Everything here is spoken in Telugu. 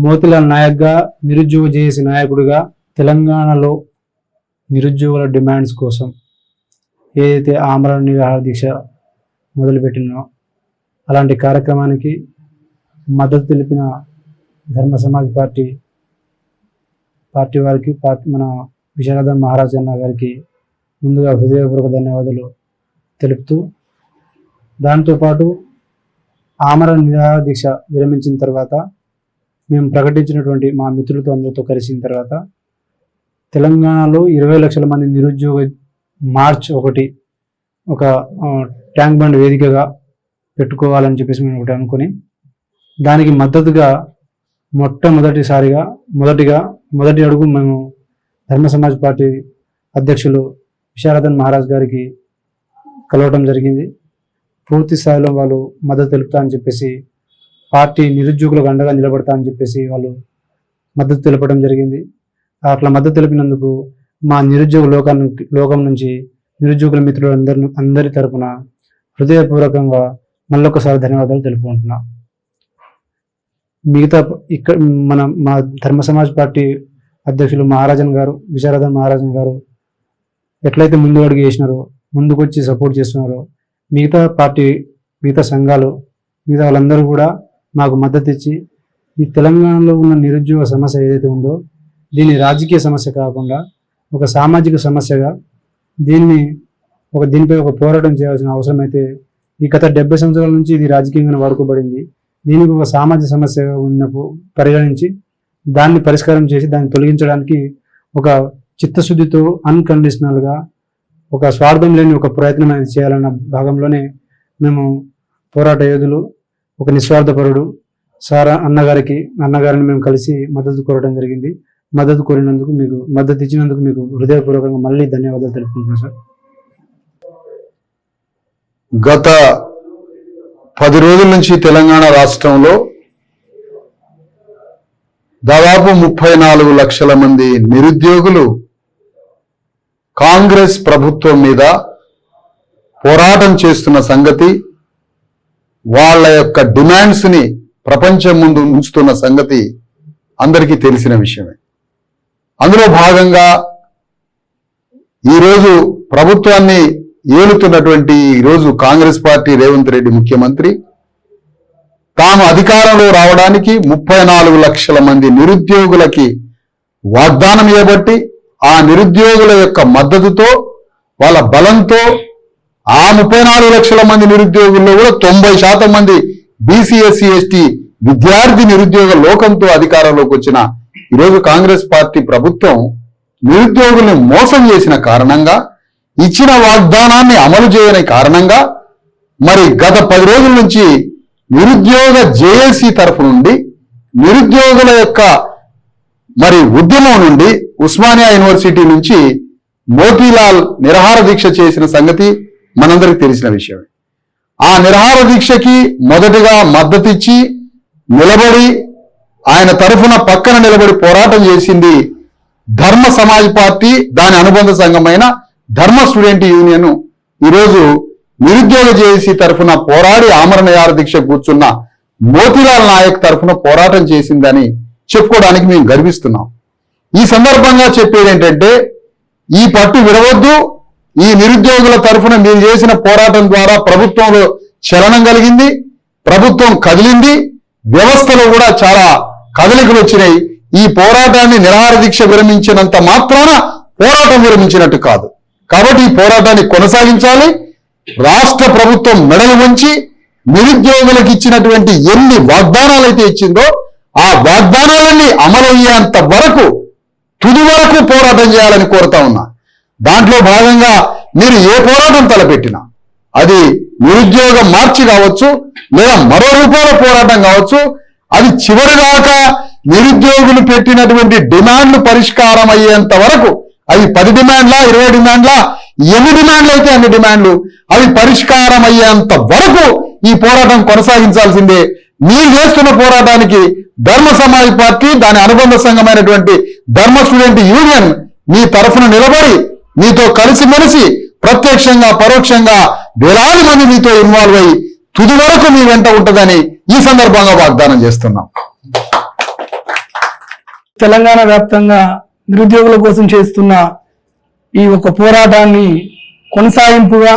మోతిలాల్ నాయక్గా నిరుద్యోగ జేఏసీ నాయకుడిగా తెలంగాణలో నిరుద్యోగుల డిమాండ్స్ కోసం ఏదైతే ఆమరణ నిరాహార దీక్ష మొదలుపెట్టినో అలాంటి కార్యక్రమానికి మద్దతు తెలిపిన ధర్మ సమాజ్ పార్టీ వారికి మన విశారదన్ మహారాజ్ అన్న గారికి ముందుగా హృదయపూర్వక ధన్యవాదాలు తెలుపుతూ, దాంతోపాటు ఆమరణ నిరాహార దీక్ష విరమించిన తర్వాత మేము ప్రకటించినటువంటి మా మిత్రులతో అందరితో కలిసిన తర్వాత తెలంగాణలో 20 లక్షల మంది నిరుద్యోగ మార్చ్ ఒక ట్యాంక్ బండ్ వేదికగా పెట్టుకోవాలని చెప్పేసి మేము ఒకటి అనుకుని, దానికి మద్దతుగా మొదటి అడుగు మేము ధర్మ సమాజ్ పార్టీ అధ్యక్షులు విశారదన్ మహారాజ్ గారికి కలవటం జరిగింది. పూర్తి స్థాయిలో వాళ్ళు మద్దతు తెలుపుతా అని చెప్పేసి, పార్టీ నిరుద్యోగులకు అండగా నిలబడతా అని చెప్పేసి వాళ్ళు మద్దతు తెలపడం జరిగింది. అట్లా మద్దతు తెలిపినందుకు మా నిరుద్యోగ లోకం నుంచి నిరుద్యోగుల మిత్రులు అందరి తరపున హృదయపూర్వకంగా మళ్ళొకసారి ధన్యవాదాలు తెలుపుకుంటున్నా. మిగతా ఇక్కడ మా ధర్మ సమాజ్ పార్టీ అధ్యక్షులు విశారదన్ మహారాజన్ గారు ఎట్లయితే ముందు అడుగు చేసినారో, ముందుకొచ్చి సపోర్ట్ చేస్తున్నారో, మిగతా సంఘాలు వాళ్ళందరూ కూడా మాకు మద్దతు ఇచ్చి ఈ తెలంగాణలో ఉన్న నిరుద్యోగ సమస్య ఏదైతే ఉందో దీన్ని రాజకీయ సమస్య కాకుండా ఒక సామాజిక సమస్యగా దీనిపై ఒక పోరాటం చేయాల్సిన అవసరం అయితే ఈ గత 70 సంవత్సరాల నుంచి ఇది రాజకీయంగా వాడుకోబడింది. దీనికి ఒక సామాజిక సమస్యగా ఉన్నప్పుడు పరిగణించి దాన్ని పరిష్కారం చేసి దాన్ని తొలగించడానికి ఒక చిత్తశుద్ధితో అన్కండిషనల్గా ఒక స్వార్థం లేని ఒక ప్రయత్నం అనేది చేయాలన్న భాగంలోనే మేము పోరాట యోధులు, ఒక నిస్వార్థపరుడు అన్నగారిని మేము కలిసి మద్దతు కోరడం జరిగింది. మద్దతు ఇచ్చినందుకు మీకు హృదయపూర్వకంగా మళ్ళీ ధన్యవాదాలు తెలుపుకుంటున్నాను సార్. గత 10 రోజుల నుంచి తెలంగాణ రాష్ట్రంలో దాదాపు 34 లక్షల మంది నిరుద్యోగులు కాంగ్రెస్ ప్రభుత్వం మీద పోరాటం చేస్తున్న సంగతి, వాళ్ళ యొక్క డిమాండ్స్ ని ప్రపంచం ముందు ఉంచుతున్న సంగతి అందరికీ తెలిసిన విషయమే. అందులో భాగంగా ఈరోజు ప్రభుత్వాన్ని ఏలుతున్నటువంటి ఈరోజు కాంగ్రెస్ పార్టీ రేవంత్ రెడ్డి ముఖ్యమంత్రి తాను అధికారంలో రావడానికి 34 లక్షల మంది నిరుద్యోగులకి వాగ్దానం ఇవ్వబట్టి ఆ నిరుద్యోగుల యొక్క మద్దతుతో, వాళ్ళ బలంతో ఆ 34 లక్షల మంది నిరుద్యోగుల్లో కూడా 90% మంది బీసీ ఎస్సీ ఎస్టీ విద్యార్థి నిరుద్యోగ లోకంతో అధికారంలోకి వచ్చిన ఈరోజు కాంగ్రెస్ పార్టీ ప్రభుత్వం నిరుద్యోగుల్ని మోసం చేసిన కారణంగా, ఇచ్చిన వాగ్దానాన్ని అమలు చేయని కారణంగా మరి గత 10 రోజుల నుంచి నిరుద్యోగ జేఏసీ తరఫు నుండి నిరుద్యోగుల యొక్క మరి ఉద్యమం నుండి ఉస్మానియా యూనివర్సిటీ నుంచి మోతీలాల్ నిరాహార దీక్ష చేసిన సంగతి మనందరికీ తెలిసిన విషయమే. ఆ నిరాహార దీక్షకి మొదటిగా మద్దతిచ్చి నిలబడి ఆయన తరఫున పక్కన నిలబడి పోరాటం చేసింది ధర్మ సమాజ్ పార్టీ, దాని అనుబంధ సంఘమైన ధర్మ స్టూడెంట్ యూనియన్. ఈరోజు నిరుద్యోగ జేఏసీ తరఫున పోరాడి ఆమరణ నిరాహార దీక్ష కూర్చున్న మోతీలాల్ నాయక్ తరఫున పోరాటం చేసిందని చెప్పుకోవడానికి మేము గర్విస్తున్నాం. ఈ సందర్భంగా చెప్పేది ఏంటంటే, ఈ పట్టు విడవద్దు. ఈ నిరుద్యోగుల తరఫున మీరు చేసిన పోరాటం ద్వారా ప్రభుత్వంలో చలనం కలిగింది, ప్రభుత్వం కదిలింది, వ్యవస్థలో కూడా చాలా కదలికలు వచ్చినాయి. ఈ పోరాటాన్ని నిరాహార దీక్ష విరమించినంత మాత్రాన పోరాటం విరమించినట్టు కాదు. కాబట్టి ఈ పోరాటాన్ని కొనసాగించాలి. రాష్ట్ర ప్రభుత్వం మెడలు వంచి నిరుద్యోగులకు ఇచ్చినటువంటి ఎన్ని వాగ్దానాలు అయితే ఇచ్చిందో ఆ వాగ్దానాలన్నీ అమలయ్యేంత వరకు తుది వరకు పోరాటం చేయాలని కోరుతా ఉన్నా. దాంట్లో భాగంగా మీరు ఏ పోరాటం తలపెట్టినా, అది నిరుద్యోగ మార్చి కావచ్చు, లేదా మరో రూపంలో పోరాటం కావచ్చు, అది చివరిదాకా నిరుద్యోగులు పెట్టినటువంటి డిమాండ్లు పరిష్కారం అయ్యేంత వరకు, అవి 10 డిమాండ్లా 20 డిమాండ్లా ఎన్ని డిమాండ్లు అయితే అన్ని డిమాండ్లు అవి పరిష్కారం అయ్యేంత వరకు ఈ పోరాటం కొనసాగించాల్సిందే. మీరు చేస్తున్న పోరాటానికి ధర్మ సమాజ్ పార్టీ, దాని అనుబంధ సంఘమైనటువంటి ధర్మ స్టూడెంట్ యూనియన్ మీ తరఫున నిలబడి మీతో కలిసిమెలిసి ప్రత్యక్షంగా పరోక్షంగా వేలాది మంది మీతో ఇన్వాల్వ్ అయ్యి తుది వరకు మీ వెంట ఉంటుందని ఈ సందర్భంగా వాగ్దానం చేస్తున్నాం. తెలంగాణ వ్యాప్తంగా నిరుద్యోగుల కోసం చేస్తున్న ఈ ఒక పోరాటాన్ని కొనసాగింపుగా